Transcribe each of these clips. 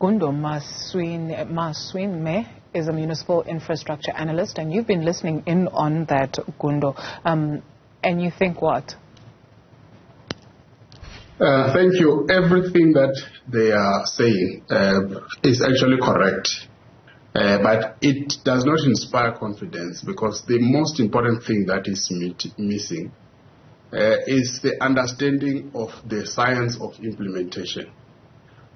Gundo Maswime is a municipal infrastructure analyst, and you've been listening in on that, Gundo. And you think what? Thank you. Everything that they are saying is actually correct, but it does not inspire confidence, because the most important thing that is missing is the understanding of the science of implementation.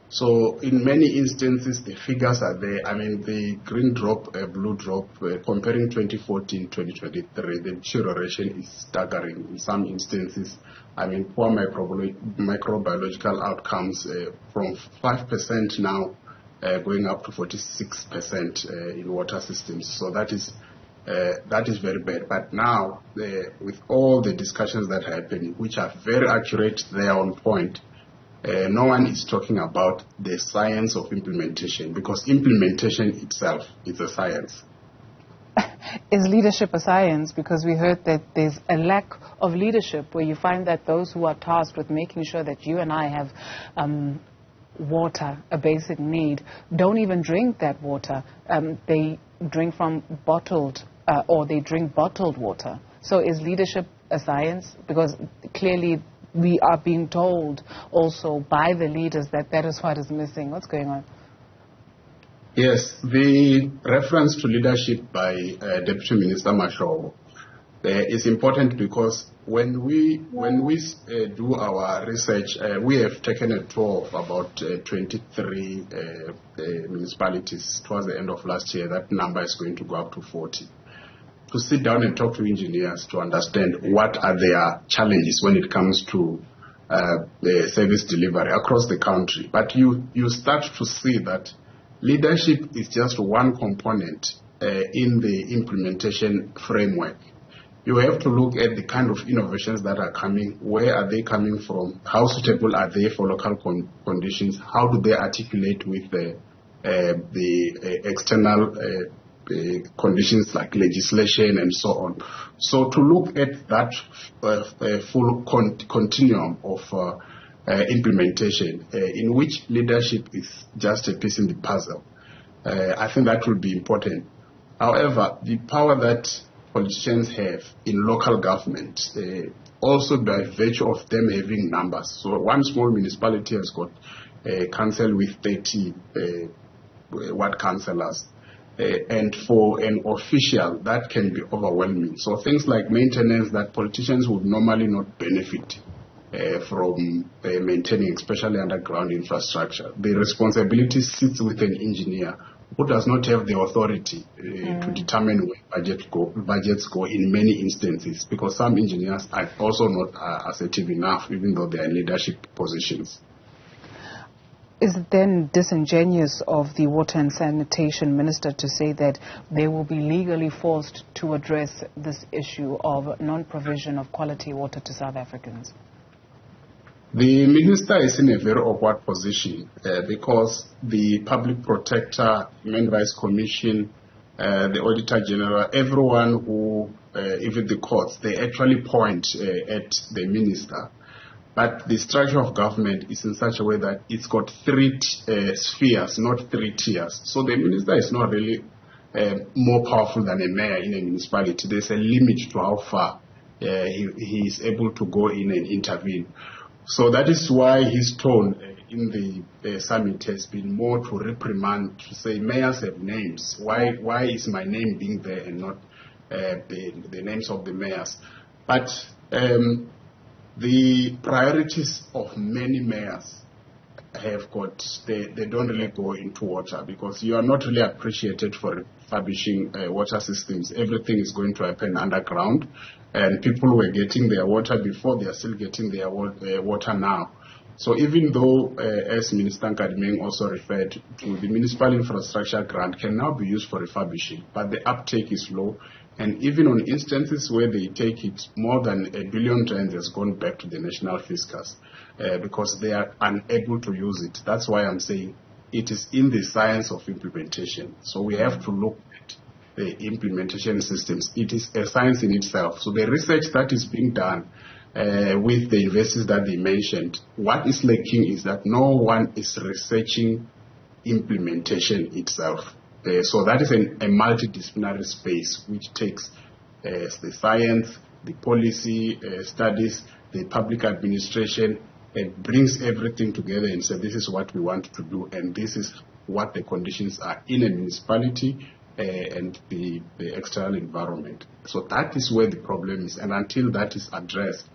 So in many instances, the figures are there. I mean, the green drop, blue drop, comparing 2014-2023, the deterioration is staggering. In some instances, I mean, poor microbiological outcomes from 5% now going up to 46% in water systems. So that is very bad. But now, with all the discussions that are happening, which are very accurate, they are on point. No one is talking about the science of implementation, because implementation itself is a science. Is leadership a science? Because we heard that there's a lack of leadership, where you find that those who are tasked with making sure that you and I have water, a basic need, don't even drink that water. They drink from bottled or they drink bottled water. So is leadership a science? Because clearly we are being told also by the leaders that that is what is missing. What's going on? Yes, the reference to leadership by Deputy Minister Mchunu is important, because when we do our research, we have taken a tour of about 23 municipalities towards the end of last year. That number is going to go up to 40. To sit down and talk to engineers to understand what are their challenges when it comes to the service delivery across the country. But you start to see that leadership is just one component in the implementation framework. You have to look at the kind of innovations that are coming. Where are they coming from? How suitable are they for local conditions? How do they articulate with the external conditions like legislation and so on? So to look at that full continuum of implementation, in which leadership is just a piece in the puzzle, I think that will be important. However, the power that politicians have in local government, also by virtue of them having numbers. So one small municipality has got a council with 30 ward councillors. And for an official, that can be overwhelming. So things like maintenance that politicians would normally not benefit from maintaining, especially underground infrastructure. The responsibility sits with an engineer who does not have the authority to determine where budgets go in many instances, because some engineers are also not assertive enough, even though they are in leadership positions. Is it then disingenuous of the Water and Sanitation Minister to say that they will be legally forced to address this issue of non-provision of quality water to South Africans? The Minister is in a very awkward position because the Public Protector, Human Rights Commission, the Auditor General, everyone who, even the courts, they actually point at the Minister. But the structure of government is in such a way that it's got three spheres, not three tiers. So the minister is not really more powerful than a mayor in a municipality. There's a limit to how far he is able to go in and intervene. So that is why his tone in the summit has been more to reprimand, to say mayors have names. Why is my name being there and not the names of the mayors? But the priorities of many mayors have got, they don't really go into water, because you are not really appreciated for refurbishing water systems. Everything is going to happen underground, and people were getting their water before, they are still getting their water now. So even though, as Minister Nkadimeng also referred to, the municipal infrastructure grant can now be used for refurbishing, but the uptake is low. And even on instances where they take it, more than R1 billion has gone back to the national fiscus because they are unable to use it. That's why I'm saying it is in the science of implementation. So we have to look at the implementation systems. It is a science in itself. So the research that is being done with the universities that they mentioned, what is lacking is that no one is researching implementation itself. So that is a multidisciplinary space which takes the science, the policy studies, the public administration, and brings everything together and says this is what we want to do and this is what the conditions are in a municipality and the external environment. So that is where the problem is, and until that is addressed,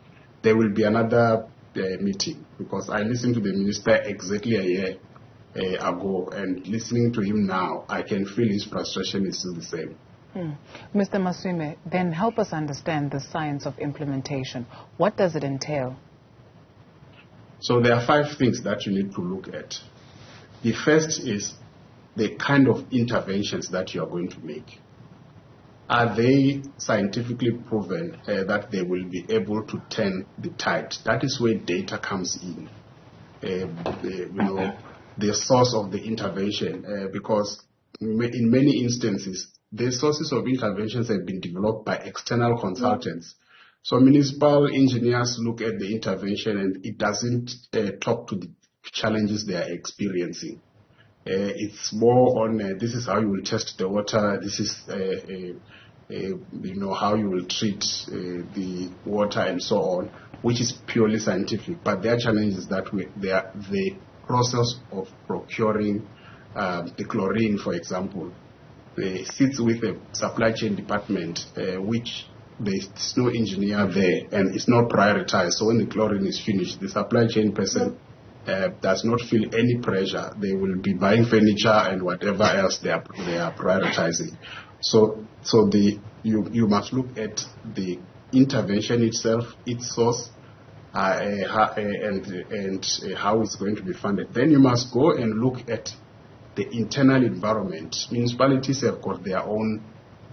there will be another meeting, because I listened to the minister exactly a year ago, and listening to him now, I can feel his frustration is still the same. Mr. Maswime, then help us understand the science of implementation. What does it entail? So there are 5 things that you need to look at. The first is the kind of interventions that you are going to make. Are they scientifically proven that they will be able to turn the tide? That is where data comes in. The source of the intervention, because in many instances, the sources of interventions have been developed by external consultants. So municipal engineers look at the intervention and it doesn't talk to the challenges they are experiencing. It's more on this is how you will test the water, this is how you will treat the water and so on, which is purely scientific. But their challenge is that the process of procuring the chlorine, for example, sits with the supply chain department, which there's no engineer there and it's not prioritized. So when the chlorine is finished, the supply chain person does not feel any pressure. They will be buying furniture and whatever else they are prioritizing. So you must look at the intervention itself, its source, and how it's going to be funded. Then you must go and look at the internal environment. Municipalities have got their own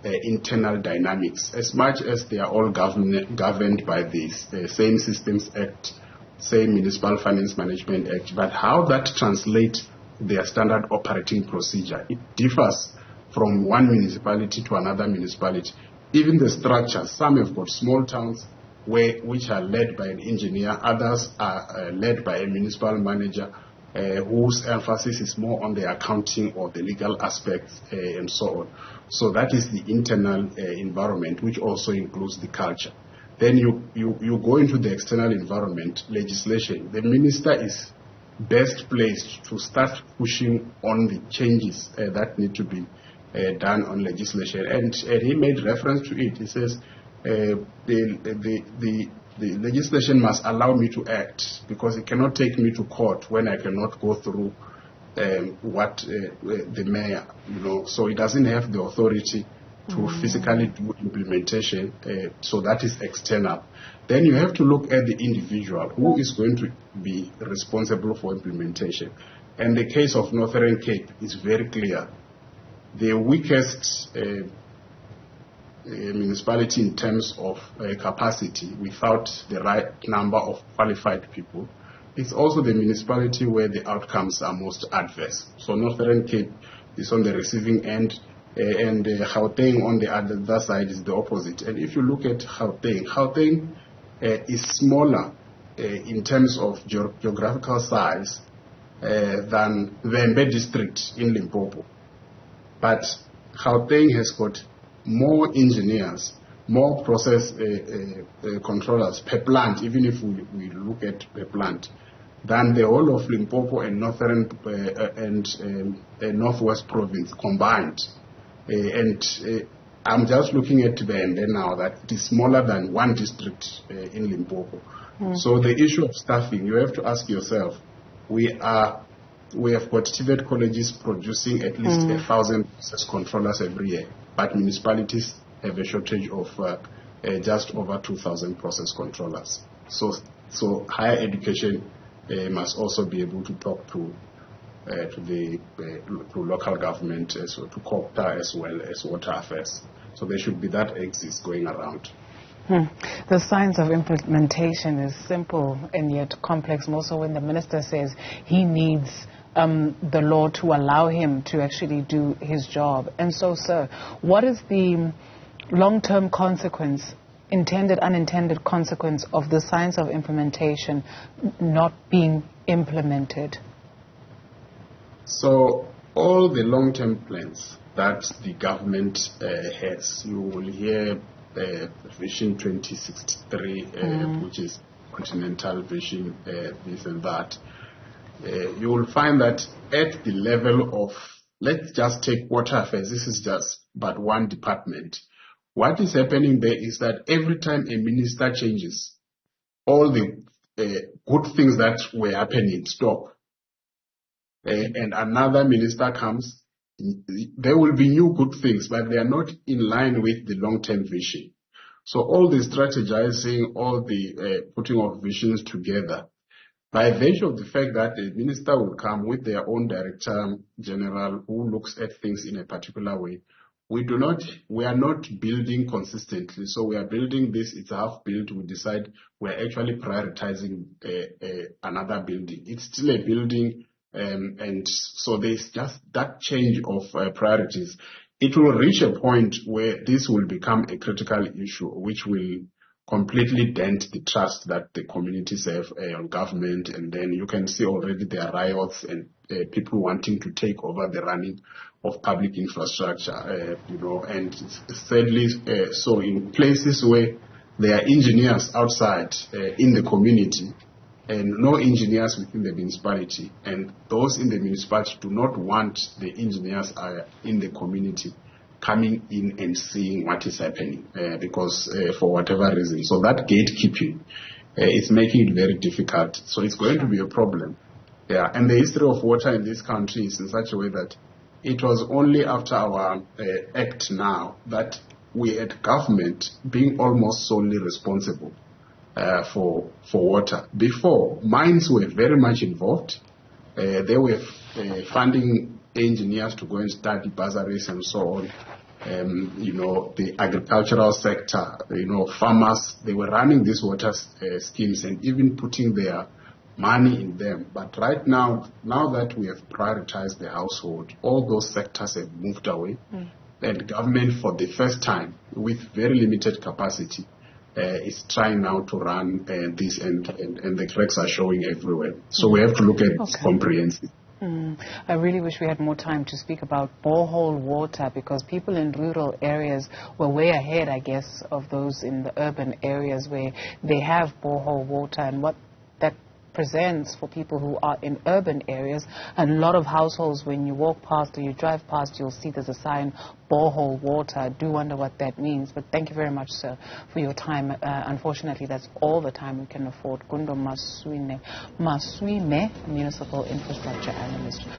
internal dynamics, as much as they are all governed by the same Systems Act, same Municipal Finance Management Act, but how that translates their standard operating procedure, it differs from one municipality to another municipality. Even the structures, some have got small towns which are led by an engineer, others are led by a municipal manager whose emphasis is more on the accounting or the legal aspects and so on. So that is the internal environment, which also includes the culture. Then you go into the external environment, legislation. The minister is best placed to start pushing on the changes that need to be done on legislation. And he made reference to it. He says the legislation must allow me to act, because it cannot take me to court when I cannot go through the mayor, so it doesn't have the authority to physically do implementation, so that is external. Then you have to look at the individual who is going to be responsible for implementation. And the case of Northern Cape is very clear. The weakest municipality in terms of capacity, without the right number of qualified people, it's also the municipality where the outcomes are most adverse. So Northern Cape is on the receiving end, and Gauteng on the other side is the opposite. And if you look at Gauteng is smaller in terms of geographical size than the Mbe district in Limpopo. But Gauteng has got more engineers, more process controllers per plant, even if we look at per plant, than the whole of Limpopo and Northern and Northwest Province combined. I'm just looking at the end now that it is smaller than one district in Limpopo. So the issue of staffing, you have to ask yourself, we have got TVET colleges producing at least 1,000 process controllers every year, but municipalities have a shortage of just over 2,000 process controllers. So higher education must also be able to talk to local government, to COPTA as well as water affairs. So there should be that axis going around. The science of implementation is simple and yet complex, more so when the minister says he needs the law to allow him to actually do his job. And so, sir, what is the long-term consequence, intended, unintended consequence of the science of implementation not being implemented? So all the long-term plans that the government has, you will hear Vision 2063, which is continental vision, this and that. You will find that at the level of, let's just take water affairs, this is just but one department. What is happening there is that every time a minister changes, all the good things that were happening stop. And another minister comes, there will be new good things, but they are not in line with the long-term vision. So all the strategizing, all the putting of visions together, by virtue of the fact that the minister will come with their own director general who looks at things in a particular way, we are not building consistently. So we are building this, it's half built, we decide we're actually prioritizing another building. It's still a building, and so there's just that change of priorities. It will reach a point where this will become a critical issue, which will completely dent the trust that the communities have on government, and then you can see already there are riots and people wanting to take over the running of public infrastructure, and sadly, so in places where there are engineers outside in the community and no engineers within the municipality, and those in the municipality do not want the engineers in the community coming in and seeing what is happening because for whatever reason. So that gatekeeping is making it very difficult. So it's going to be a problem. Yeah, and the history of water in this country is in such a way that it was only after our act now that we had government being almost solely responsible for water. Before, mines were very much involved. They were funding engineers to go and study bursaries and so on. The agricultural sector, farmers, they were running these water schemes and even putting their money in them. But right now that we have prioritized the household, all those sectors have moved away. And government, for the first time, with very limited capacity, is trying now to run this, and the cracks are showing everywhere. So we have to look at this comprehensive. I really wish we had more time to speak about borehole water, because people in rural areas were way ahead, I guess, of those in the urban areas where they have borehole water, and what that presents for people who are in urban areas. And a lot of households, when you walk past or you drive past, you'll see there's a sign, borehole water. I do wonder what that means. But thank you very much, sir, for your time. Unfortunately, that's all the time we can afford. Gundo Maswime, Municipal Infrastructure Analyst.